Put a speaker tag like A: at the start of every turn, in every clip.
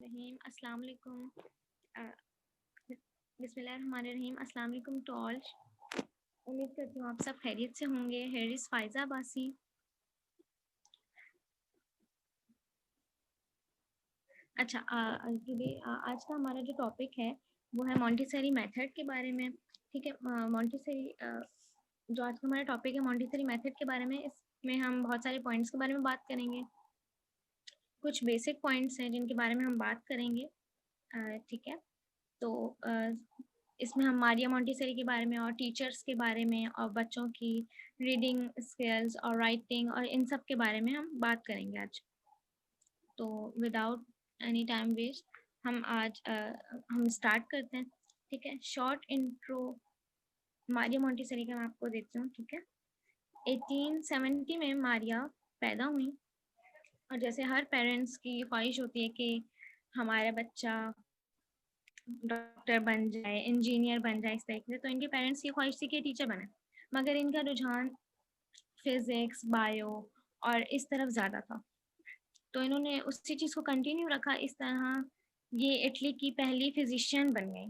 A: रहीम अस्सलाम वालेकुम। बिस्मिल्लाहिर्रहमानिर्रहीम। अस्सलाम वालेकुम टू ऑल। उम्मीद करती हूँ आप सब खैरियत से होंगे। Here is Faiza Abbasi. अच्छा, आज का हमारा जो टॉपिक है वो है मॉन्टेसरी मेथड के बारे में। ठीक है, मॉन्टेसरी जो आज का हमारा टॉपिक है मॉन्टेसरी मेथड के बारे में। इसमें हम बहुत सारे पॉइंट्स के बारे में बात करेंगे। कुछ बेसिक पॉइंट्स हैं जिनके बारे में हम बात करेंगे। ठीक है, तो इसमें हम मारिया मोंटेसरी के बारे में और टीचर्स के बारे में और बच्चों की रीडिंग स्किल्स और राइटिंग और इन सब के बारे में हम बात करेंगे आज। तो विदाउट एनी टाइम वेस्ट हम स्टार्ट करते हैं। ठीक है, शॉर्ट इंट्रो मारिया मोंटेसरी का मैं आपको देती हूँ। ठीक है, 1870 में मारिया पैदा हुई और जैसे हर पेरेंट्स की ख्वाहिश होती है कि हमारा बच्चा डॉक्टर बन जाए, इंजीनियर बन जाए, इस तरीके से। तो इनके पेरेंट्स की ख्वाहिश थी कि टीचर बने, मगर इनका रुझान फिजिक्स, बायो और इस तरफ ज़्यादा था। तो इन्होंने उसी चीज़ को कंटिन्यू रखा। इस तरह ये इटली की पहली फिजिशियन बन गई।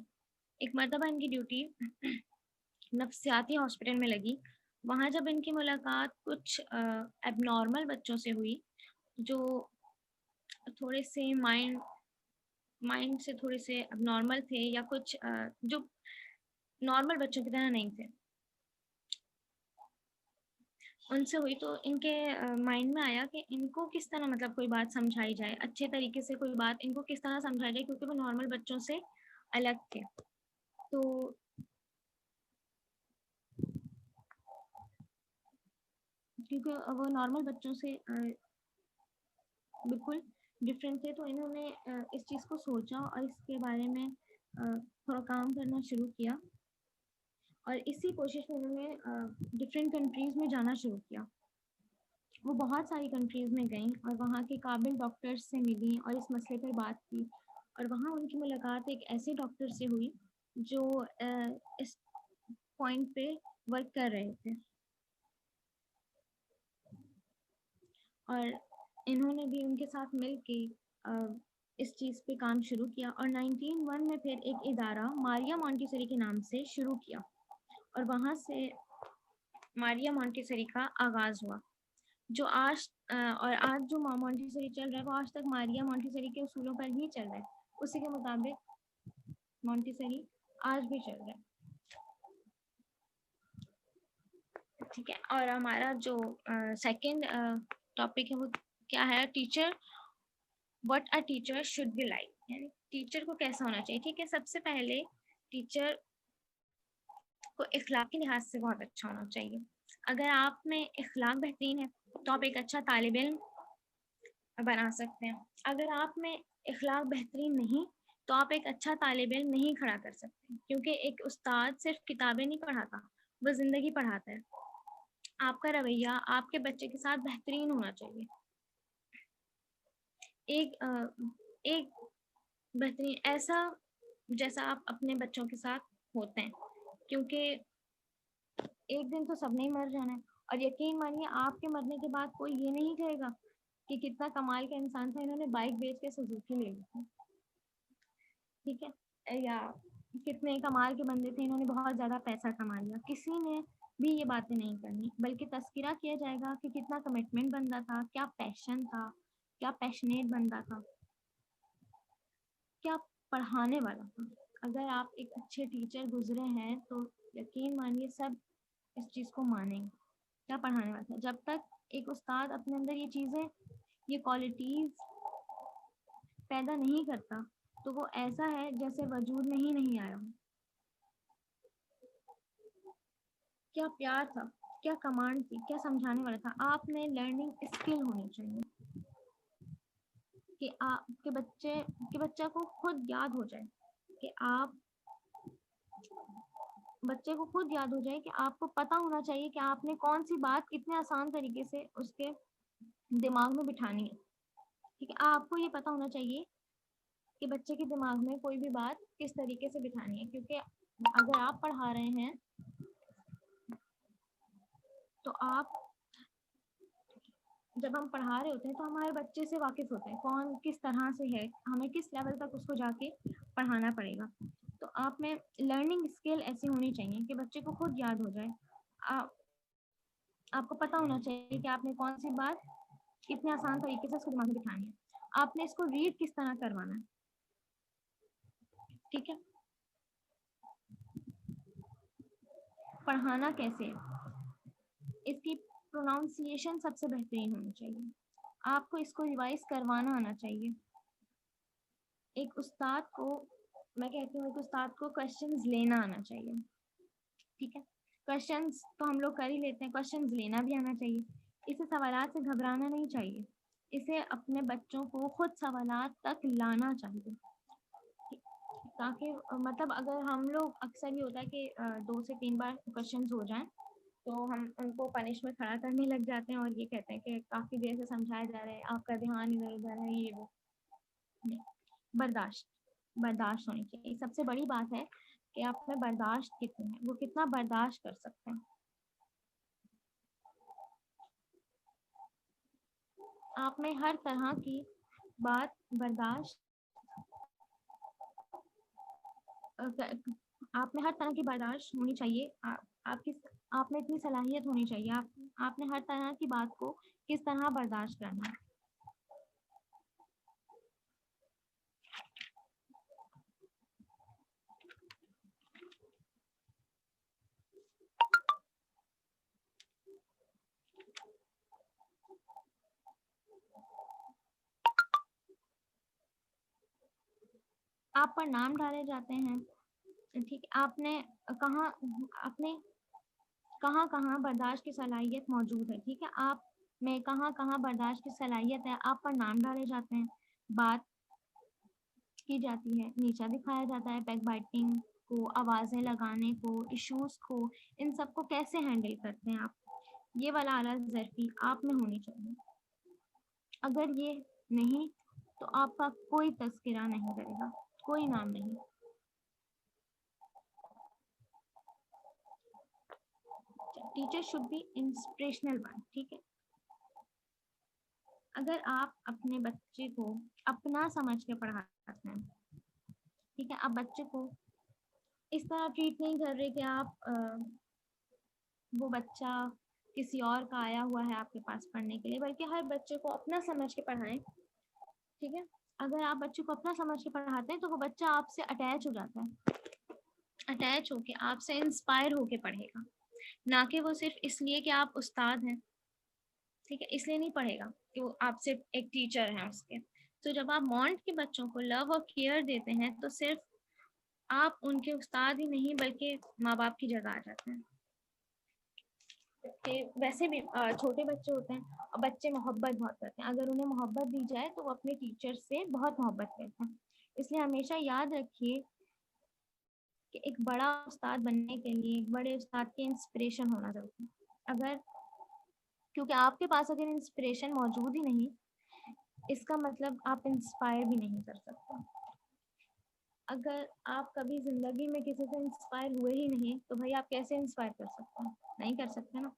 A: एक मरतबा इनकी ड्यूटी नफ्सियाती हॉस्पिटल में लगी। वहाँ जब इनकी मुलाकात कुछ एबनॉर्मल बच्चों से हुई जो थोड़े से माइंड से थोड़े से अबनॉर्मल थे या कुछ जो नॉर्मल बच्चों की तरह नहीं थे, उनसे हुई। तो इनके माइंड में आया कि इनको किस तरह मतलब कोई बात समझाई जाए, अच्छे तरीके से कोई बात इनको किस तरह समझाई जाए, क्योंकि वो नॉर्मल बच्चों से अलग थे। तो क्योंकि वो नॉर्मल बच्चों से बिल्कुल डिफरेंट थे, तो इन्होंने इस चीज़ को सोचा और इसके बारे में थोड़ा काम करना शुरू किया। और इसी कोशिश में उन्होंने डिफरेंट कंट्रीज़ में जाना शुरू किया। वो बहुत सारी कंट्रीज़ में गईं और वहाँ के काबिल डॉक्टर्स से मिली और इस मसले पर बात की। और वहाँ उनकी मुलाकात एक ऐसे डॉक्टर से हुई जो इस पॉइंट पे वर्क कर रहे थे, और इन्होंने भी उनके साथ मिल के इस चीज़ पे काम शुरू किया। और 1901 में फिर एक इदारा मारिया मोंटेसरी के नाम से शुरू किया और वहाँ से मारिया मोंटेसरी का आगाज़ हुआ। जो और आज जो मोंटेसरी चल रहा है वो आज तक मारिया मोंटेसरी के उसूलों पर ही चल रहा है। उसी के मुताबिक मोंटेसरी आज भी चल रहा है। ठीक है, और हमारा जो सेकंड टॉपिक है वो क्या है, teacher, what a teacher should be like, यानी टीचर को कैसा होना चाहिए। ठीक है, सबसे पहले टीचर को इखलाक के लिहाज से बहुत अच्छा होना चाहिए। अगर आप में इखलाक बेहतरीन है तो आप एक अच्छा तालिब इल्म बना सकते हैं। अगर आप में इखलाक बेहतरीन नहीं तो आप एक अच्छा तालिब इल्म नहीं खड़ा कर सकते, क्योंकि एक उस्ताद सिर्फ किताबें नहीं पढ़ाता, वो ज़िंदगी पढ़ाता है। आपका रवैया आपके बच्चे के साथ बेहतरीन होना चाहिए। एक बेहतरीन ऐसा जैसा आप अपने बच्चों के साथ होते हैं, क्योंकि एक दिन तो सबने ही मर जाना है। और यकीन मानिए आपके मरने के बाद कोई ये नहीं कहेगा कि कितना कमाल का इंसान था, इन्होंने बाइक बेच के सुजुकी ले ली थी। ठीक है, या कितने कमाल के बंदे थे, इन्होंने बहुत ज़्यादा पैसा कमा लिया। किसी ने भी ये बातें नहीं करनी, बल्कि तस्करा किया जाएगा कि कितना कमिटमेंट बंदा था, क्या पैशन था, क्या पैशनेट बंदा था, क्या पढ़ाने वाला था। अगर आप एक अच्छे टीचर गुजरे हैं तो यकीन मानिए सब इस चीज़ को मानेंगे, क्या पढ़ाने वाला था। जब तक एक उस्ताद अपने अंदर ये चीज़ें, ये क्वालिटीज़ पैदा नहीं करता तो वो ऐसा है जैसे वजूद में ही नहीं आया हो। क्या प्यार था, क्या कमांड थी, क्या समझाने वाला था। आप में लर्निंग स्किल होनी चाहिए कि आपके बच्चा को खुद याद हो जाए, कि आप बच्चे को खुद याद हो जाए, कि आपको पता होना चाहिए कि आपने कौन सी बात कितने आसान तरीके से उसके दिमाग में बिठानी है। ठीक है, आपको ये पता होना चाहिए कि बच्चे के दिमाग में कोई भी बात किस तरीके से बिठानी है, क्योंकि अगर आप पढ़ा रहे हैं तो आप जब हम पढ़ा रहे होते हैं तो हमारे बच्चे से वाकिफ होते हैं, कौन किस तरह से है, हमें किस लेवल तक उसको जाके पढ़ाना पड़ेगा। तो आप में लर्निंग स्किल ऐसी होनी चाहिए कि बच्चे को खुद याद हो जाए। आपको पता होना चाहिए कि आपने कौन सी बात कितने आसान तरीके से उसको दिमाग में बिठानी है, आपने इसको रीड किस तरह करवाना है, ठीक है। पढ़ाना कैसे है, इसकी प्रोनाउंसिएशन सबसे बेहतरीन होनी चाहिए, आपको इसको रिवाइज करवाना आना चाहिए। एक उस्ताद को, मैं कहती हूँ एक उस्ताद को क्वेश्चंस लेना आना चाहिए, ठीक है। क्वेश्चंस तो हम लोग कर ही लेते हैं, क्वेश्चंस लेना भी आना चाहिए। इसे सवालात से घबराना नहीं चाहिए, इसे अपने बच्चों को खुद सवालात तक लाना चाहिए, ताकि मतलब अगर हम लोग, अक्सर ये होता है कि 2 से 3 बार क्वेश्चंस हो जाएं तो हम उनको पनिश में खड़ा करने लग जाते हैं और ये कहते हैं कि काफ़ी देर से समझाया जा रहा है, आपका ध्यान इधर उधर है, ये वो। नहीं, बर्दाश्त बर्दाश्त होनी चाहिए। सबसे बड़ी बात है कि आप में बर्दाश्त कितनी है, वो कितना बर्दाश्त कर सकते हैं। आप में हर तरह की बात बर्दाश्त, आप में हर तरह की बर्दाश्त होनी चाहिए। आपकी, आप में इतनी सलाहियत होनी चाहिए, आपने हर तरह की बात को किस तरह बर्दाश्त करना है। आप पर नाम डाले जाते हैं, ठीक है। कहाँ आपने कहाँ कहाँ बर्दाश्त की सलाहियत मौजूद है, ठीक है। आप में कहाँ कहाँ बर्दाश्त की सलाहियत है, आप पर नाम डाले जाते हैं, बात की जाती है, नीचा दिखाया जाता है, बैक बाइटिंग को, आवाज़ें लगाने को, इश्यूज को, इन सब को कैसे हैंडल करते हैं आप, ये वाला आला ज़र्फ़ी आप में होनी चाहिए। अगर ये नहीं तो आपका कोई तज़किरा नहीं करेगा, कोई नाम नहीं। Teacher should be inspirational one, ठीक है। अगर आप अपने बच्चे को अपना समझ के पढ़ाते हैं, ठीक है, आप बच्चे को इस तरह ट्रीट नहीं कर रहे कि आप वो बच्चा किसी और का आया हुआ है आपके पास पढ़ने के लिए, बल्कि हर बच्चे को अपना समझ के पढ़ाएं, ठीक है। अगर आप बच्चे को अपना समझ के पढ़ाते हैं तो वो बच्चा आपसे अटैच हो जाता है, अटैच होके आपसे इंस्पायर होके पढ़ेगा, ना कि वो सिर्फ इसलिए कि आप उस्ताद हैं, ठीक है, इसलिए नहीं पढ़ेगा कि वो आप सिर्फ एक टीचर हैं उसके। तो जब आप मॉन्ट के बच्चों को लव और केयर देते हैं तो सिर्फ आप उनके उस्ताद ही नहीं बल्कि माँ बाप की जगह आ जाते हैं। कि वैसे भी छोटे बच्चे होते हैं और बच्चे मोहब्बत बहुत करते हैं, अगर उन्हें मोहब्बत दी जाए तो वो अपने टीचर से बहुत मोहब्बत करते हैं। इसलिए हमेशा याद रखिए कि एक बड़ा उस्ताद बनने के लिए एक बड़े उस्ताद की इंस्पिरेशन होना ज़रूरी है। अगर, क्योंकि आपके पास अगर इंस्पिरेशन मौजूद ही नहीं, इसका मतलब आप इंस्पायर भी नहीं कर सकते। अगर आप कभी ज़िंदगी में किसी से इंस्पायर हुए ही नहीं तो भाई आप कैसे इंस्पायर कर सकते हैं, नहीं कर सकते ना।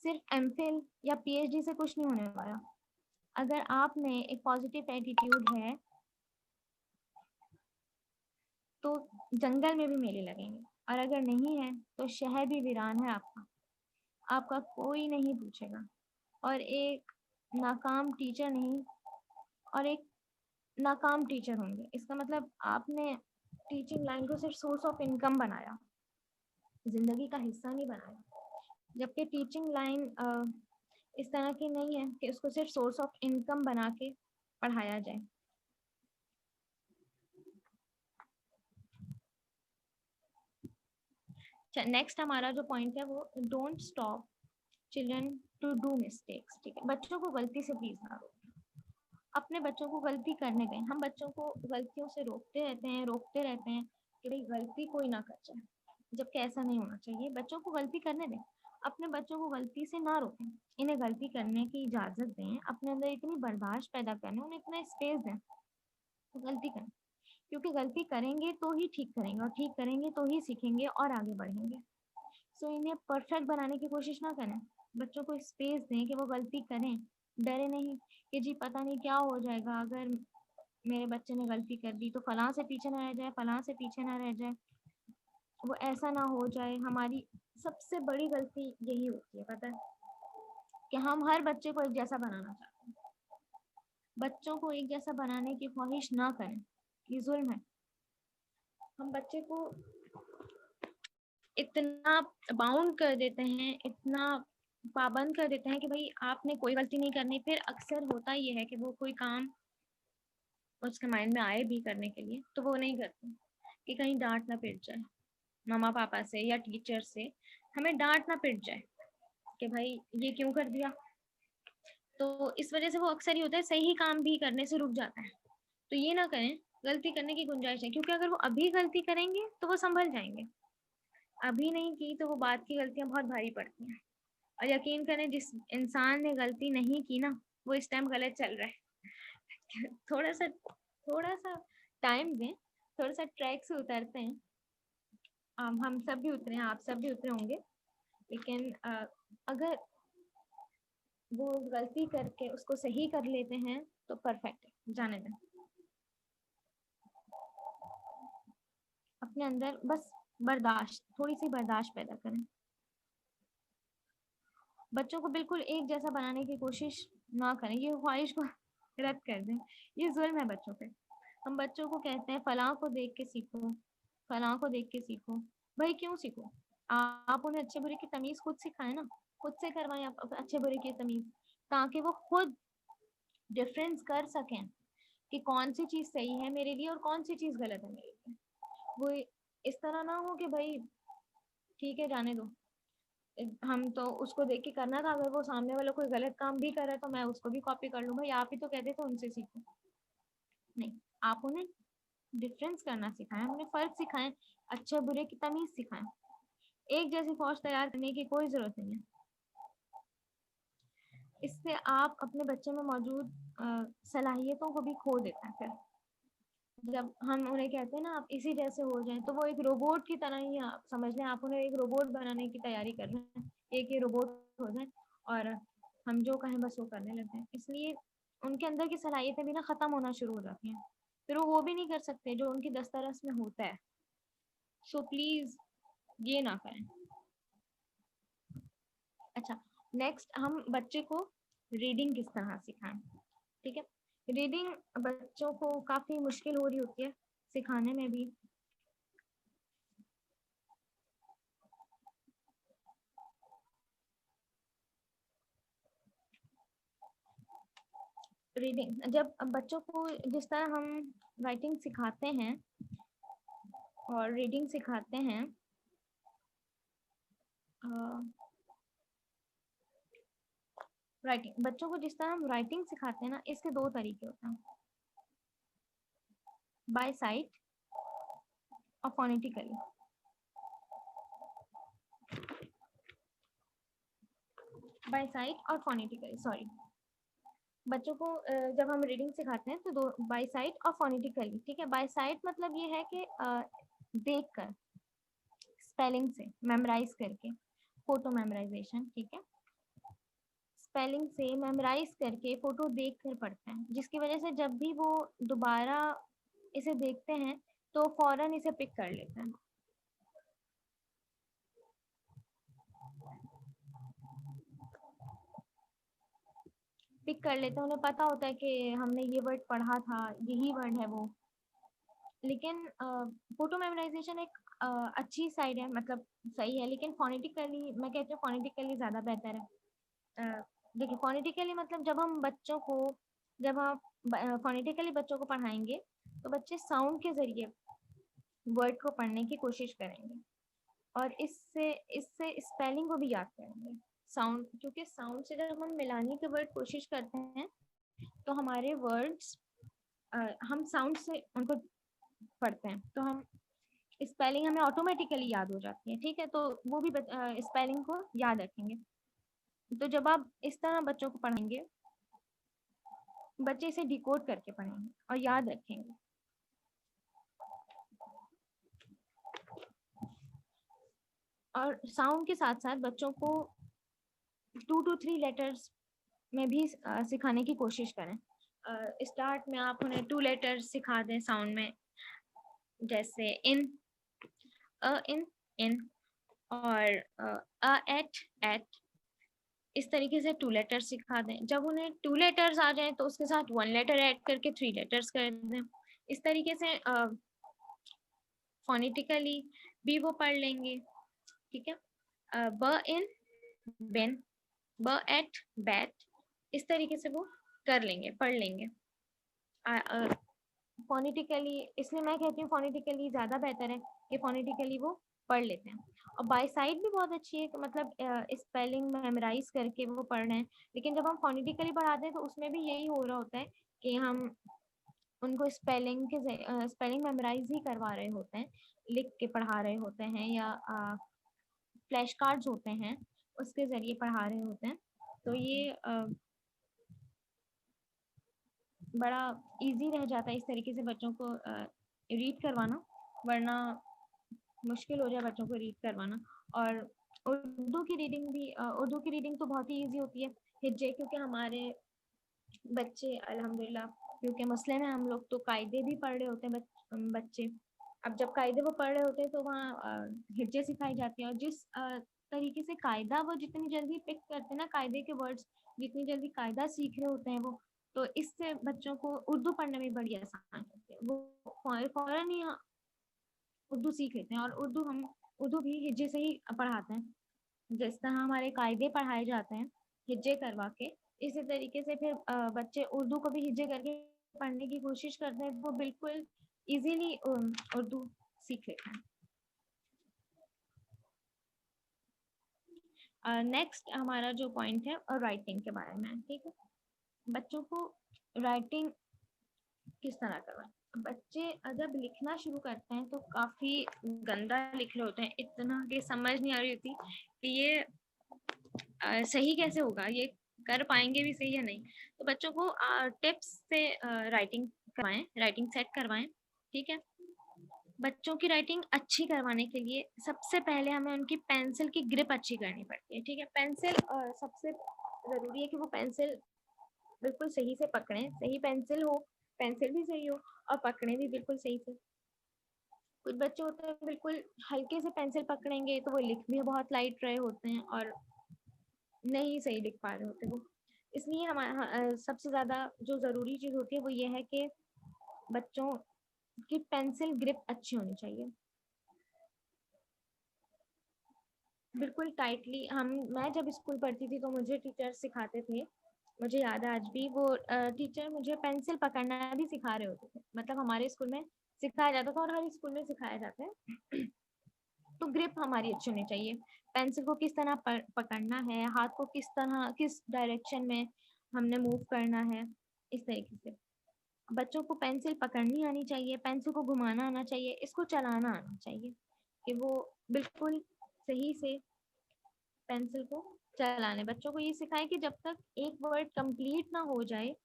A: सिर्फ एमफिल या पीएचडी से कुछ नहीं होने वाला। अगर आप में एक पॉजिटिव एटीट्यूड है तो जंगल में भी मेले लगेंगे, और अगर नहीं है तो शहर भी वीरान है आपका, आपका कोई नहीं पूछेगा। और एक नाकाम टीचर नहीं, और एक नाकाम टीचर होंगे, इसका मतलब आपने टीचिंग लाइन को सिर्फ सोर्स ऑफ इनकम बनाया, ज़िंदगी का हिस्सा नहीं बनाया। जबकि टीचिंग लाइन इस तरह की नहीं है कि उसको सिर्फ सोर्स ऑफ इनकम बना के पढ़ाया जाए। नेक्स्ट हमारा जो पॉइंट है वो don't stop children to do mistakes, ठीक है। बच्चों को गलती से प्लीज ना रोकें, अपने बच्चों को गलती करने दें। हम बच्चों को गलतियों से रोकते रहते हैं कि भाई गलती कोई ना कर जाए, जबकि ऐसा नहीं होना चाहिए। बच्चों को गलती करने दें, अपने बच्चों को गलती से ना रोकें, इन्हें गलती करने की इजाज़त दें, अपने अंदर इतनी बर्दाश्त पैदा करें, उन्हें इतना स्पेस दें तो गलती करें, क्योंकि गलती करेंगे तो ही ठीक करेंगे, और ठीक करेंगे तो ही सीखेंगे और आगे बढ़ेंगे। सो इन्हें परफेक्ट बनाने की कोशिश ना करें, बच्चों को स्पेस दें कि वो गलती करें, डरे नहीं कि जी पता नहीं क्या हो जाएगा अगर मेरे बच्चे ने गलती कर दी तो फलां से पीछे ना रह जाए, फलां से पीछे ना रह जाए, वो ऐसा ना हो जाए। हमारी सबसे बड़ी गलती यही होती है, पता है, कि हम हर बच्चे को एक जैसा बनाना चाहते हैं। बच्चों को एक जैसा बनाने की ख्वाहिश ना करें, ये जुल्म है। हम बच्चे को इतना बाउंड कर देते हैं, इतना पाबंद कर देते हैं कि भाई आपने कोई गलती नहीं करनी। फिर अक्सर होता ये है कि वो कोई काम उसके माइंड में आए भी करने के लिए तो वो नहीं करते, कि कहीं डांट ना पिट जाए मामा पापा से या टीचर से, हमें डांट ना पिट जाए कि भाई ये क्यों कर दिया। तो इस वजह से वो अक्सर ही होता है सही काम भी करने से रुक जाता है। तो ये ना करें, गलती करने की गुंजाइश है, क्योंकि अगर वो अभी गलती करेंगे तो वो संभल जाएंगे, अभी नहीं की तो वो बाद की गलतियां बहुत भारी पड़ती हैं। और यकीन करें, जिस इंसान ने गलती नहीं की ना, वो इस टाइम गलत चल रहा है। थोड़ा सा टाइम दें, थोड़ा सा ट्रैक से उतरते हैं। हम सब भी उतरे हैं, आप सब भी उतरे होंगे, लेकिन अगर वो गलती करके उसको सही कर लेते हैं तो परफेक्ट है, जाने दें। अपने अंदर बस बर्दाश्त, थोड़ी सी बर्दाश्त पैदा करें। बच्चों को बिल्कुल एक जैसा बनाने की कोशिश ना करें, ये ख्वाहिश को रद्द कर दें, ये जुल्म है बच्चों पे। हम बच्चों को कहते हैं फलां को देख के सीखो, फलां को देख के सीखो। भाई क्यों सीखो? आप उन्हें अच्छे बुरे की तमीज खुद सिखाएं ना, खुद से करवाएं आप अच्छे बुरे की तमीज, ताकि वो खुद डिफरेंस कर सकें कि कौन सी चीज सही है मेरे लिए और कौन सी चीज गलत है मेरे लिए। वो इस तरह ना हो कि भाई ठीक है जाने दो, हम तो उसको देख के करना था, अगर वो सामने वाला कोई गलत काम भी कर रहा है तो मैं उसको भी कॉपी कर लूँ। भाई आप ही तो कहते थे उनसे सीखो। नहीं, आप उन्हें डिफरेंस करना सिखाएं, उन्हें फर्क सिखाएं, अच्छे बुरे की तमीज सिखाएं। एक जैसी फौज तैयार करने की कोई जरूरत नहीं है। इससे आप अपने बच्चे में मौजूद सलाहियतों को भी खो देते हैं। फिर जब हम उन्हें कहते हैं ना आप इसी जैसे हो जाएं, तो वो एक रोबोट की तरह ही आप समझ लें, आप उन्हें एक रोबोट बनाने की तैयारी कर रहे हैं, एक ही रोबोट हो जाए और हम जो कहें बस वो करने लगते हैं। इसलिए उनके अंदर की सलाहियतें भी ना खत्म होना शुरू हो जाती हैं, फिर वो भी नहीं कर सकते जो उनकी दस्तरस में होता है। सो प्लीज ये ना करें। अच्छा, नेक्स्ट हम बच्चे को रीडिंग किस तरह सिखाएं। ठीक है, रीडिंग बच्चों को काफी मुश्किल हो रही होती है सिखाने में भी। रीडिंग जब बच्चों को जिस तरह हम राइटिंग सिखाते हैं और रीडिंग सिखाते हैं, राइटिंग बच्चों को जिस तरह हम राइटिंग सिखाते हैं ना, इसके दो तरीके होते हैं, बाय साइट और फोनेटिकली। बाय साइट और फोनेटिकली, सॉरी। बच्चों को जब हम रीडिंग सिखाते हैं तो दो, बाय साइट और फोनेटिकली। ठीक है, बाय साइट मतलब ये है कि देख कर, स्पेलिंग से मेमोराइज करके, फोटो मेमोराइजेशन। ठीक है, स्पेलिंग से मेमोराइज करके फोटो देख कर पढ़ते हैं, जिसकी वजह से जब भी वो दोबारा इसे देखते हैं तो फौरन इसे पिक कर लेते हैं। पिक कर लेते हैं, उन्हें पता होता है कि हमने ये वर्ड पढ़ा था, यही वर्ड है वो। लेकिन फोटो मेमोराइजेशन एक अच्छी साइड है, मतलब सही है, लेकिन फोनेटिकली मैं कहती हूँ फोनेटिकली ज़्यादा बेहतर है। देखिए फोनेटिकली मतलब जब हम बच्चों को, जब आप फोनेटिकली बच्चों को पढ़ाएंगे तो बच्चे साउंड के जरिए वर्ड को पढ़ने की कोशिश करेंगे और इससे इससे स्पेलिंग को भी याद करेंगे। साउंड, क्योंकि साउंड से जब हम मिलाने की वर्ड कोशिश करते हैं तो हमारे वर्ड्स हम साउंड से उनको पढ़ते हैं तो हम स्पेलिंग हमें ऑटोमेटिकली याद हो जाती है। ठीक है, तो वो भी स्पेलिंग को याद रखेंगे। तो जब आप इस तरह बच्चों को पढ़ेंगे, बच्चे इसे डिकोड करके पढ़ेंगे और याद रखेंगे। और साउंड के साथ साथ बच्चों को 2 to 3 लेटर्स में भी सिखाने की कोशिश करें। स्टार्ट में आप उन्हें 2 लेटर्स सिखा दें साउंड में, जैसे इन, इन और एट। इस तरीके से 2 लेटर्स सिखा दें। जब उन्हें 2 लेटर्स आ जाएं तो उसके साथ 1 लेटर ऐड करके 3 लेटर्स कर दें। इस तरीके से फोनेटिकली भी वो पढ़ लेंगे, ठीक है। ब इन, बेन, ब एट, बैट, इस तरीके से वो कर लेंगे, पढ़ लेंगे फोनेटिकली। इसलिए मैं कहती हूँ फोनेटिकली ज़्यादा बेहतर है कि फोनेटिकली वो पढ़ लेते हैं। और बाय साइड भी बहुत अच्छी है कि मतलब स्पेलिंग मेमोराइज करके वो पढ़ रहे हैं, लेकिन जब हम फोनेटिकली पढ़ाते हैं तो उसमें भी यही हो रहा होता है कि हम उनको स्पेलिंग मेमोराइज ही करवा रहे होते हैं, लिख के पढ़ा रहे होते हैं, या फ्लैश कार्ड्स होते हैं उसके ज़रिए पढ़ा रहे होते हैं। तो ये बड़ा इजी रह जाता है इस तरीके से बच्चों को रीड करवाना, वरना मुश्किल हो जाए बच्चों को रीड करवाना। और उर्दू की रीडिंग तो बहुत ही इजी होती है। हिज्जे, क्योंकि हमारे बच्चे अल्हम्दुलिल्लाह, क्योंकि मुस्लिम हैं हम लोग, तो कायदे भी पढ़ रहे होते हैं बच्चे। अब जब कायदे वो पढ़ रहे होते हैं तो वहाँ हिज्जे सिखाई जाती है, और जिस तरीके से कायदा वो जितनी जल्दी पिक करते हैं ना, कायदे के वर्ड्स जितनी जल्दी कायदा सीख रहे होते हैं वो, तो इससे बच्चों को उर्दू पढ़ने में बड़ी आसान होती है। वो फौरन ही उर्दू सीख लेते हैं। और उर्दू भी हिज्जे से ही पढ़ाते हैं। जिस तरह हमारे कायदे पढ़ाए जाते हैं हिज्जे करवा के, इसी तरीके से फिर बच्चे उर्दू को भी हिज्जे करके पढ़ने की कोशिश करते हैं, वो बिल्कुल इजीली उर्दू सीख लेते हैं। नेक्स्ट हमारा जो पॉइंट है राइटिंग के बारे में, ठीक है। बच्चों को राइटिंग किस तरह करवाएं। बच्चे जब लिखना शुरू करते हैं तो काफ़ी गंदा लिख रहे होते हैं, इतना कि समझ नहीं आ रही होती कि ये सही कैसे होगा, ये कर पाएंगे भी सही या नहीं। तो बच्चों को टिप्स से राइटिंग करवाएं, राइटिंग सेट करवाएं, ठीक है। बच्चों की राइटिंग अच्छी करवाने के लिए सबसे पहले हमें उनकी पेंसिल की ग्रिप अच्छी करनी पड़ती है, ठीक है। पेंसिल सबसे ज़रूरी है कि वो पेंसिल बिल्कुल सही से पकड़ें, सही पेंसिल हो, पेंसिल भी सही हो और पकड़े भी बिल्कुल सही से। कुछ बच्चे होते हैं बिल्कुल हल्के से पेंसिल पकड़ेंगे तो वो लिख भी बहुत लाइट रहे होते हैं और नहीं सही लिख पा रहे होते वो। इसलिए हमारा सबसे ज़्यादा जो ज़रूरी चीज़ होती है वो ये है कि बच्चों की पेंसिल ग्रिप अच्छी होनी चाहिए, बिल्कुल टाइटली। मैं जब स्कूल पढ़ती थी तो मुझे टीचर सिखाते थे, मुझे याद है आज भी, वो टीचर मुझे पेंसिल पकड़ना भी सिखा रहे होते थे। मतलब हमारे स्कूल में सिखाया जाता था और हर स्कूल में सिखाया जाता है। तो ग्रिप हमारी अच्छी होनी चाहिए, पेंसिल को किस तरह पकड़ना है, हाथ को किस तरह किस डायरेक्शन में हमने मूव करना है, इस तरीके से। बच्चों को पेंसिल पकड़नी आनी चाहिए, पेंसिल को घुमाना आना चाहिए, इसको चलाना आना चाहिए कि वो बिल्कुल सही से पेंसिल को चलाने। बच्चों को ये सिखाएं कि जब तक एक वर्ड कंप्लीट ना हो जाए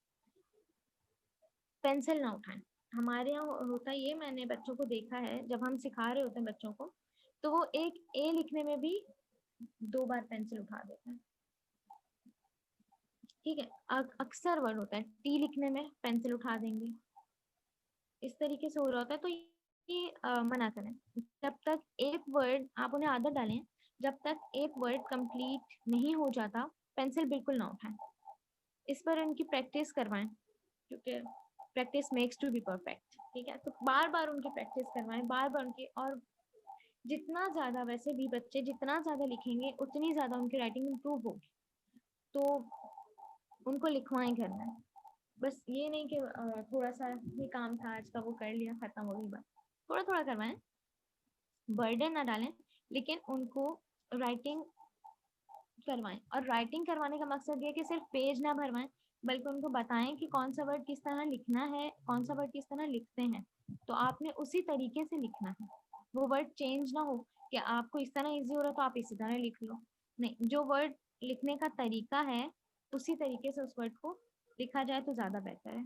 A: पेंसिल ना उठाएं। हमारे यहाँ होता ये, मैंने बच्चों को देखा है जब हम सिखा रहे होते हैं बच्चों को, तो वो एक ए लिखने में भी 2 बार पेंसिल उठा देते हैं, ठीक है। अक्सर वर्ड होता है टी लिखने में पेंसिल उठा देंगे, इस तरीके से हो रहा होता है। तो ये मना करें। जब तक एक वर्ड, आप उन्हें आदत डालें, जब तक एक वर्ड कंप्लीट नहीं हो जाता पेंसिल बिल्कुल ना उठाएं। इस पर उनकी प्रैक्टिस करवाएं, क्योंकि practice makes to be perfect, ठीक है। तो बार बार उनकी प्रैक्टिस करवाएं, बार बार उनकी। और जितना ज़्यादा, वैसे भी बच्चे जितना ज़्यादा लिखेंगे उतनी ज़्यादा उनकी राइटिंग इम्प्रूव होगी। तो उनको लिखवाएं घर में, बस ये नहीं कि थोड़ा सा ही काम था आज का, वो कर लिया, खत्म हो गई बात। थोड़ा थोड़ा करवाएं, बर्डन ना डालें, लेकिन उनको राइटिंग करवाएं। और राइटिंग करवाने का मकसद ये कि सिर्फ पेज ना भरवाएं, बल्कि उनको बताएं कि कौन सा वर्ड किस तरह लिखना है, कौन सा वर्ड किस तरह लिखते हैं, तो आपने उसी तरीके से लिखना है। वो वर्ड चेंज ना हो कि आपको इस तरह इजी हो रहा है तो आप इसी तरह लिख लो, नहीं, जो वर्ड लिखने का तरीका है उसी तरीके से उस वर्ड को लिखा जाए तो ज़्यादा बेहतर है।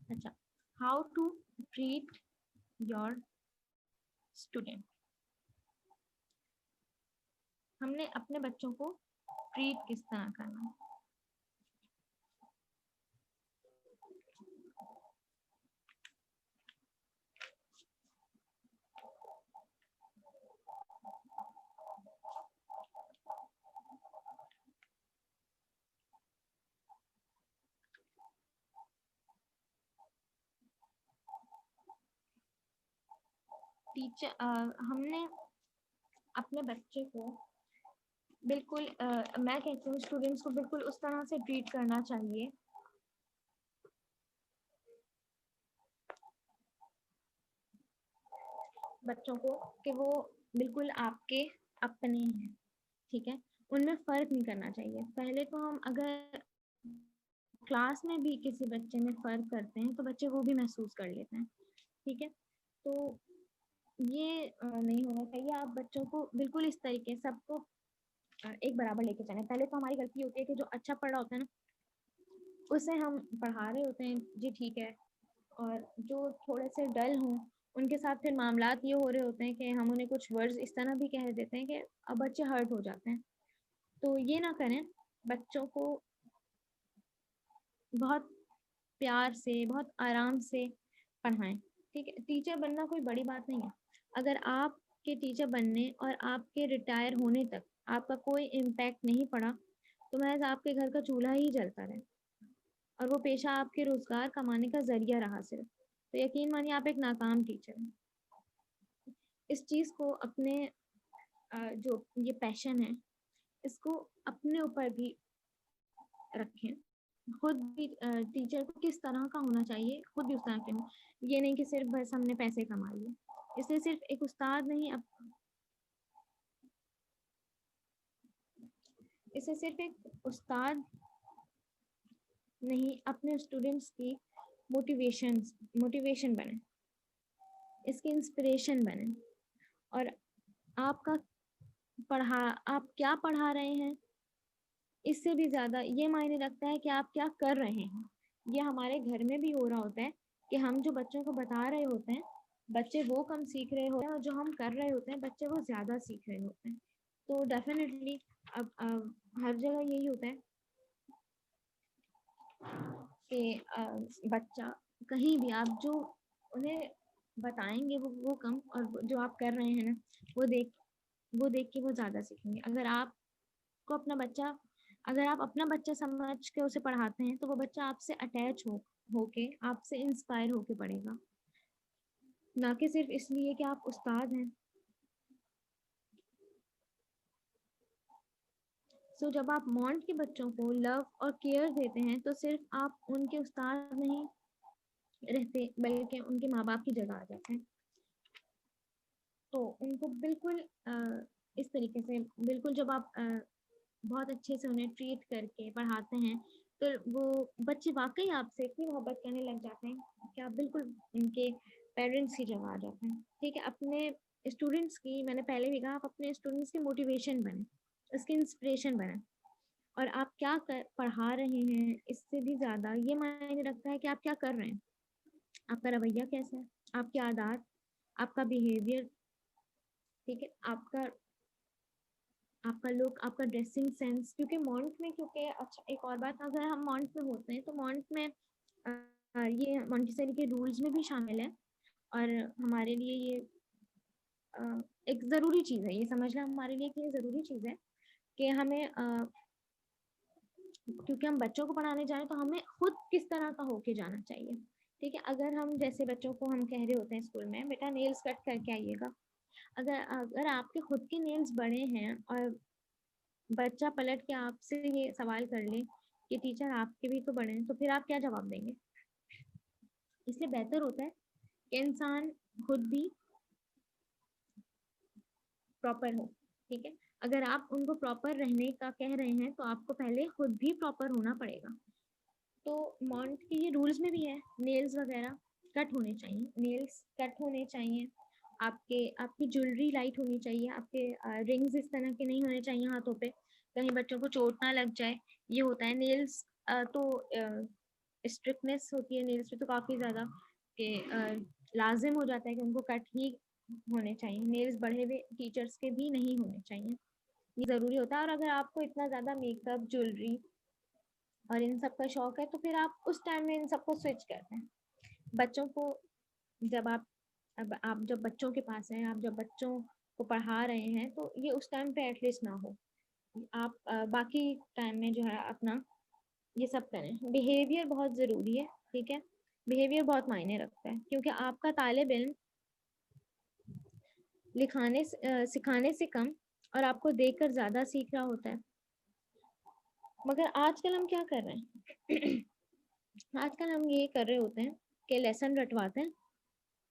A: अच्छा, how to treat your student. हमने अपने बच्चों को ट्रीट किस तरह करना है। हमने अपने बच्चे को बिल्कुल मैं कहती हूँ स्टूडेंट्स को बिल्कुल उस तरह से ट्रीट करना चाहिए बच्चों को कि वो बिल्कुल आपके अपने हैं, ठीक है। उनमें फर्क नहीं करना चाहिए। पहले तो हम अगर क्लास में भी किसी बच्चे में फर्क करते हैं तो बच्चे वो भी महसूस कर लेते हैं, ठीक है। तो ये नहीं होना चाहिए। आप बच्चों को बिल्कुल इस तरीके सबको एक बराबर लेके चलें। पहले तो हमारी गलती होती है कि जो अच्छा पढ़ रहा होता है ना उसे हम पढ़ा रहे होते हैं, जी ठीक है, और जो थोड़े से डल हों उनके साथ फिर मामलात ये हो रहे होते हैं कि हम उन्हें कुछ वर्ड्स इस तरह भी कह देते हैं कि अब बच्चे हर्ट हो जाते हैं। तो ये ना करें, बच्चों को बहुत प्यार से बहुत आराम से पढ़ाएं, ठीक है। टीचर बनना कोई बड़ी बात नहीं है। अगर आपके टीचर बनने और आपके रिटायर होने तक आपका कोई इम्पैक्ट नहीं पड़ा तो महज आपके घर का चूल्हा ही जलता रहे और वो पेशा आपके रोजगार कमाने का जरिया रहा सिर्फ, तो यकीन मानिए आप एक नाकाम टीचर हैं। इस चीज़ को अपने जो ये पैशन है इसको अपने ऊपर भी रखें। खुद भी टीचर को किस तरह का होना चाहिए खुद भी उस तरह के हो। ये नहीं कि सिर्फ बस हमने पैसे कमा लिए। इसलिए सिर्फ एक उस्ताद नहीं, इसे सिर्फ एक उस्ताद नहीं, अपने स्टूडेंट्स की मोटिवेशन बने, इसकी इंस्पिरेशन बने। और आपका आप क्या पढ़ा रहे हैं इससे भी ज़्यादा ये मायने रखता है कि आप क्या कर रहे हैं। ये हमारे घर में भी हो रहा होता है कि हम जो बच्चों को बता रहे होते हैं बच्चे वो कम सीख रहे होते हैं, और जो हम कर रहे होते हैं बच्चे वो ज़्यादा सीख रहे होते हैं। तो डेफिनेटली अब हर जगह यही होता है कि बच्चा कहीं भी आप जो उन्हें बताएंगे वो कम, और जो आप कर रहे हैं ना वो देख के वो ज़्यादा सीखेंगे। अगर आप अपना बच्चा समझ के उसे पढ़ाते हैं तो वो बच्चा आपसे अटैच होके आपसे इंस्पायर होके पढ़ेगा, ना कि सिर्फ इसलिए कि आप उस्ताद हैं। सो जब आप मॉन्ट के बच्चों को लव और केयर देते हैं तो सिर्फ आप उनके उस्ताद नहीं रहते बल्कि उनके माँ बाप की जगह आ जाते हैं। तो उनको बिल्कुल इस तरीके से बिल्कुल जब आप बहुत अच्छे से उन्हें ट्रीट करके पढ़ाते हैं तो वो बच्चे वाकई आपसे इतनी मोहब्बत करने लग जाते हैं कि आप बिल्कुल उनके पेरेंट्स की जगह आ जाते हैं, ठीक है। अपने स्टूडेंट्स की, मैंने पहले भी कहा, आप अपने स्टूडेंट्स की मोटिवेशन बने, उसकी इंस्पिरेशन बने। और आप क्या पढ़ा रहे हैं इससे भी ज़्यादा ये मायने रखता है कि आप क्या कर रहे हैं, आपका रवैया कैसा है, आपकी आदत, आपका बिहेवियर, ठीक है, आपका आपका लुक, आपका ड्रेसिंग सेंस। क्योंकि मॉन्ट में, क्योंकि अच्छा एक और बात, अगर हम मॉन्ट में होते हैं तो मॉन्ट में ये मॉन्टेसरी के रूल्स में भी शामिल है और हमारे लिए ये एक ज़रूरी चीज़ है। ये समझना हमारे लिए कि ये ज़रूरी चीज़ है कि हमें क्योंकि हम बच्चों को पढ़ाने जाएं तो हमें खुद किस तरह का होके जाना चाहिए, ठीक है। अगर हम जैसे बच्चों को हम कह रहे होते हैं स्कूल में, बेटा नेल्स कट करके आइएगा, अगर अगर आपके खुद के नेल्स बड़े हैं और बच्चा पलट के आपसे ये सवाल कर ले कि टीचर आपके भी तो बड़े हैं, तो फिर आप क्या जवाब देंगे। इसलिए बेहतर होता है कि इंसान खुद भी प्रॉपर हो, ठीक है। अगर आप उनको प्रॉपर रहने का कह रहे हैं तो आपको पहले खुद भी प्रॉपर होना पड़ेगा। तो मॉन्ट के ये रूल्स में भी है, नेल्स वगैरह कट होने चाहिए, नेल्स कट होने चाहिए, आपकी ज्वेलरी लाइट होनी चाहिए, आपके रिंग्स इस तरह के नहीं होने चाहिए हाथों पे, कहीं बच्चों को चोट ना लग जाए। ये होता है नेल्स तो स्ट्रिक्टनेस होती है नेल्स पे तो काफ़ी ज़्यादा कि लाजिम हो जाता है कि उनको कट ही होने चाहिए। नेल्स बढ़े हुए टीचर्स के भी नहीं होने चाहिए। ये ज़रूरी होता है। और अगर आपको इतना ज़्यादा मेकअप, ज्वेलरी और इन सब का शौक है, तो फिर आप उस टाइम में इन सबको स्विच करते हैं। बच्चों को जब आप जब बच्चों के पास हैं, आप जब बच्चों को पढ़ा रहे हैं, तो ये उस टाइम पे एटलीस्ट ना हो। आप बाकी टाइम में जो है अपना ये सब करें। बिहेवियर बहुत ज़रूरी है, ठीक है? बिहेवियर बहुत मायने रखता है, क्योंकि आपका तालिब इल्म सिखाने से कम और आपको देखकर ज़्यादा सीख रहा होता है। मगर आजकल हम क्या कर रहे हैं? आजकल हम ये कर रहे होते हैं कि लेसन रटवाते हैं,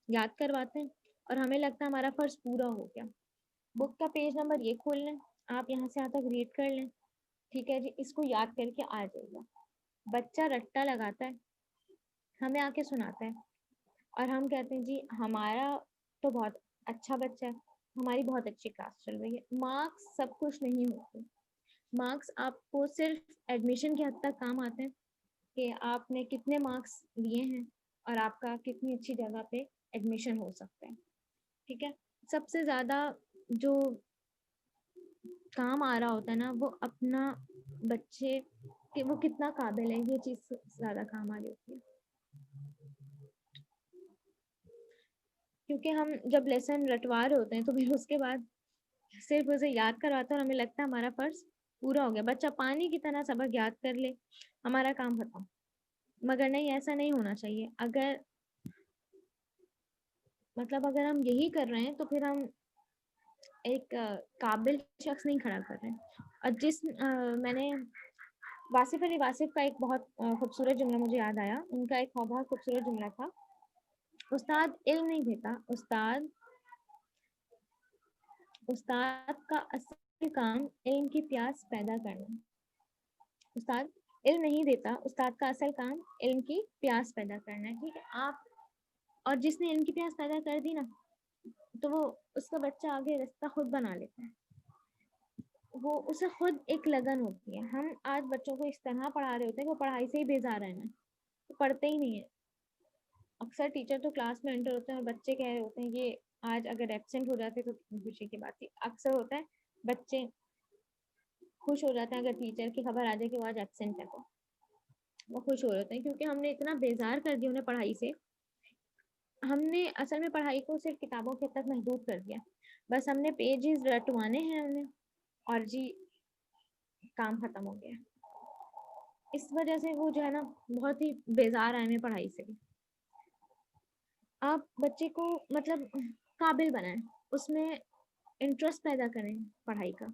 A: याद करवाते हैं, और हमें लगता है हमारा फ़र्ज़ पूरा हो गया। बुक का पेज नंबर ये खोल लें, आप यहाँ से यहाँ तक रीड कर लें, ठीक है जी, इसको याद करके आ जाएगा। बच्चा रट्टा लगाता है, हमें आके सुनाता है, और हम कहते हैं जी हमारा तो बहुत अच्छा बच्चा है, हमारी बहुत अच्छी क्लास चल रही है। मार्क्स सब कुछ नहीं होते। मार्क्स आपको सिर्फ एडमिशन के हद तक काम आते हैं कि आपने कितने मार्क्स लिए हैं और आपका कितनी अच्छी जगह पे एडमिशन हो सकता है, ठीक है? सबसे ज़्यादा जो काम आ रहा होता है ना, वो अपना बच्चे कि वो कितना काबिल है, ये चीज़ ज़्यादा काम आ रही होती है। क्योंकि हम जब लेसन रटवा रहे होते हैं, तो फिर उसके बाद सिर्फ उसे याद करवाते हैं और हमें लगता है हमारा फ़र्ज़ पूरा हो गया। बच्चा पानी की तरह सबक याद कर ले, हमारा काम खत्म। मगर नहीं, ऐसा नहीं होना चाहिए। अगर मतलब अगर हम यही कर रहे हैं, तो फिर हम एक काबिल शख्स नहीं खड़ा कर रहे हैं। और मैंने वासिफ़ अली वासिफ़ का एक बहुत खूबसूरत जुमला मुझे याद आया। उनका एक बहुत खूबसूरत जुमला था, उस्ताद इल्म नहीं देता, उस्ताद का असल काम इल्म की प्यास पैदा करना। उस्ताद इल्म नहीं देता, उस्ताद का असल काम इल्म की प्यास पैदा करना है, ठीक है? आप और जिसने इल्म की प्यास पैदा कर दी ना, तो वो उसका बच्चा आगे रास्ता खुद बना लेता है। वो उसे खुद एक लगन होती है। हम आज बच्चों को इस तरह पढ़ा रहे होते हैं कि वो पढ़ाई से ही बेजार रहना है, तो पढ़ते ही नहीं है। अक्सर टीचर तो क्लास में एंटर होते हैं और बच्चे कह रहे होते हैं ये आज अगर एब्सेंट हो जाते तो खुशी की बात थी। अक्सर होता है बच्चे खुश हो जाते हैं अगर टीचर की खबर आ जाए कि वो आज एब्सेंट है, तो वो खुश हो रहे होते हैं, क्योंकि हमने इतना बेजार कर दिया उन्हें पढ़ाई से। हमने असल में पढ़ाई को सिर्फ किताबों के तक महदूद कर दिया। बस हमने पेजेस रटवाने हैं उन्हें, और जी काम खत्म हो गया। इस वजह से वो जो है ना बहुत ही बेजार आए हैं पढ़ाई से। आप बच्चे को मतलब काबिल बनाएं, उसमें इंटरेस्ट पैदा करें पढ़ाई का।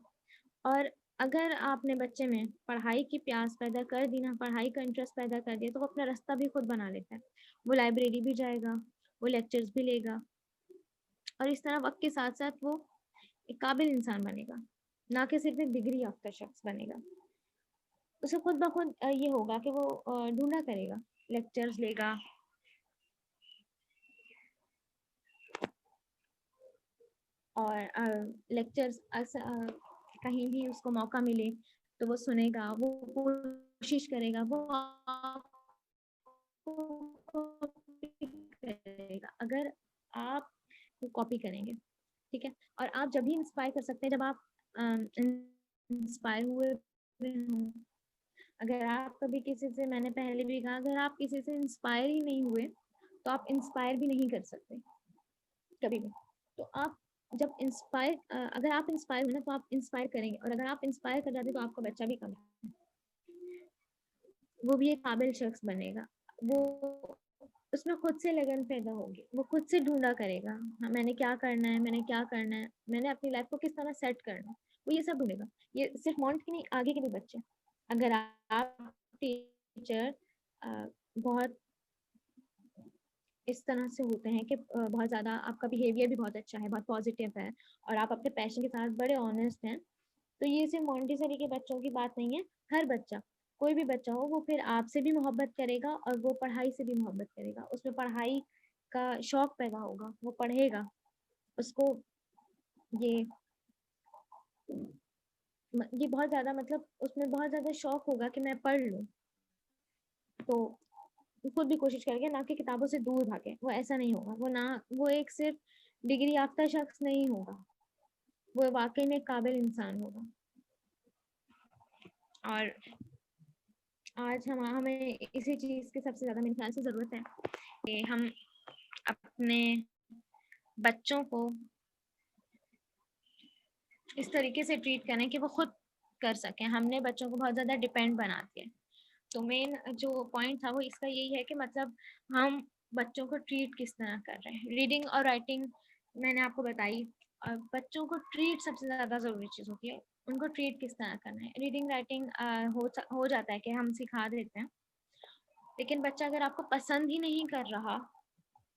A: और अगर आपने बच्चे में पढ़ाई की प्यास पैदा कर दी ना, पढ़ाई का इंटरेस्ट पैदा कर दिया, तो वो अपना रास्ता भी खुद बना लेता है। वो लाइब्रेरी भी जाएगा, वो लेक्चर्स भी लेगा, और इस तरह वक्त के साथ साथ वो एक काबिल इंसान बनेगा, ना कि सिर्फ एक डिग्री याफ्ता शख्स बनेगा। उसे खुद ब खुद ये होगा कि वो ढूंढा करेगा, लेक्चर्स लेगा, और लेक्चर्स कहीं भी उसको मौका मिले तो वो सुनेगा, वो कोशिश करेगा, वो कॉपी करेगा। अगर आप वो कॉपी करेंगे, ठीक है? और आप जब भी इंस्पायर कर सकते हैं जब आप इंस्पायर हुए हों। अगर आप कभी किसी से, मैंने पहले भी कहा, अगर आप किसी से इंस्पायर ही नहीं हुए, तो आप इंस्पायर भी नहीं कर सकते कभी भी। तो आप जब अगर आप इंस्पायर हुए ना, तो आप इंस्पायर करेंगे, और अगर आप इंस्पायर कर जाते तो आपका बच्चा भी कम, वो भी एक काबिल शख्स बनेगा। वो उसमें खुद से लगन पैदा होगी, वो खुद से ढूंढा करेगा, हाँ, मैंने क्या करना है, मैंने क्या करना है, मैंने अपनी लाइफ को किस तरह सेट करना है, वो ये सब ढूंढेगा। ये सिर्फ मॉन्ट की नहीं, आगे के भी बच्चे। अगर आप टीचर बहुत इस तरह से होते हैं कि बहुत ज़्यादा आपका बिहेवियर भी बहुत अच्छा है, बहुत पॉजिटिव है, और आप अपने पैशन के साथ बड़े ऑनेस्ट हैं, तो ये सिर्फ मॉन्टेसरी के बच्चों की बात नहीं है। हर बच्चा, कोई भी बच्चा हो, वो फिर आपसे भी मोहब्बत करेगा और वो पढ़ाई से भी मोहब्बत करेगा। उसमें पढ़ाई का शौक पैदा होगा, वो पढ़ेगा, उसको ये ये बहुत ज़्यादा मतलब उसमें बहुत ज़्यादा शौक होगा कि मैं पढ़ लूँ, तो खुद भी कोशिश करेगा, ना कि किताबों से दूर भागे। वो ऐसा नहीं होगा, वो एक सिर्फ डिग्री याफ्ता शख्स नहीं होगा, वो वाकई में काबिल इंसान होगा। और आज हमें इसी चीज़ की सबसे ज़्यादा मेरे ख्याल से ज़रूरत है कि हम अपने बच्चों को इस तरीके से ट्रीट करें कि वो खुद कर सकें। हमने बच्चों को बहुत ज़्यादा डिपेंड बना दिया। तो मेन जो पॉइंट था वो इसका यही है कि मतलब हम बच्चों को ट्रीट किस तरह कर रहे हैं। रीडिंग और राइटिंग मैंने आपको बताई, बच्चों को ट्रीट सबसे ज़्यादा ज़रूरी चीज़ होती है। उनको ट्रीट किस तरह करना है। रीडिंग राइटिंग हो जाता है कि हम सिखा देते हैं, लेकिन बच्चा अगर आपको पसंद ही नहीं कर रहा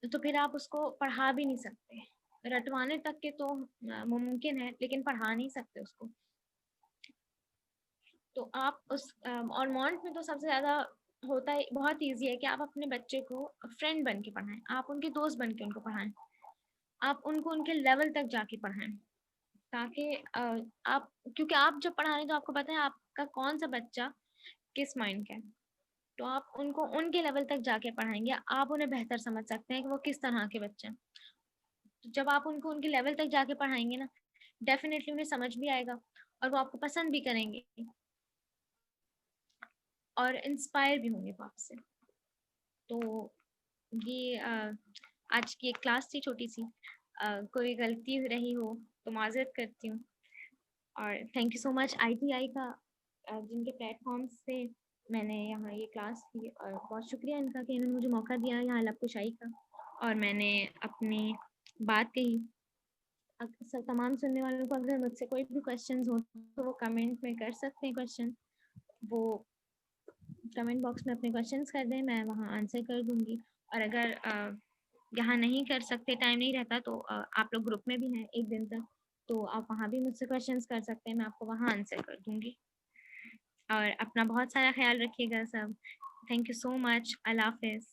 A: तो फिर आप उसको पढ़ा भी नहीं सकते। रटवाने तक के तो मुमकिन है, लेकिन पढ़ा नहीं सकते उसको। तो आप उस और मॉन्ट में तो सबसे ज़्यादा होता है, बहुत ईज़ी है कि आप अपने बच्चे को फ्रेंड बन के पढ़ाएँ, आप उनके दोस्त बन के उनको पढ़ाएँ, आप उनको उनके लेवल तक जाके पढ़ाएँ, ताकि आप, क्योंकि आप जब पढ़ा रहे हैं तो आपको पता है आपका कौन-सा बच्चा किस माइंड का है, तो आप उनको उनके लेवल तक जाके पढ़ाएँगे, आप उन्हें बेहतर समझ सकते हैं कि वो किस तरह के बच्चे हैं। तो जब आप उनको उनके लेवल तक जाके पढ़ाएँगे ना, डेफ़िनेटली उन्हें समझ भी आएगा और वो आपको पसंद भी करेंगे और इंस्पायर भी होंगे वो आपसे। तो ये आज की एक क्लास थी छोटी-सी। कोई गलती रही हो तो माज़रत करती हूँ, और thank you so much ITI का, जिनके प्लेटफ़ॉर्म से मैंने यहाँ ये क्लास की, और बहुत शुक्रिया इनका कि इन्होंने मुझे मौका दिया यहाँ लबकुशाई का, और मैंने अपनी बात कही। अक्सर तमाम सुनने वालों को अगर मुझसे कोई भी क्वेश्चंस हो तो वो कमेंट में कर सकते हैं क्वेश्चन। वो कमेंट बॉक्स में अपने क्वेश्चंस कर दें, मैं वहाँ आंसर कर दूँगी। और अगर यहाँ नहीं कर सकते, टाइम नहीं रहता, तो आप लोग ग्रुप में भी हैं 1 दिन तक, तो आप वहाँ भी मुझसे क्वेश्चंस कर सकते हैं, मैं आपको वहाँ आंसर कर दूँगी। और अपना बहुत सारा ख़्याल रखिएगा सब। Thank you so much. अल्लाह हाफ़िज़।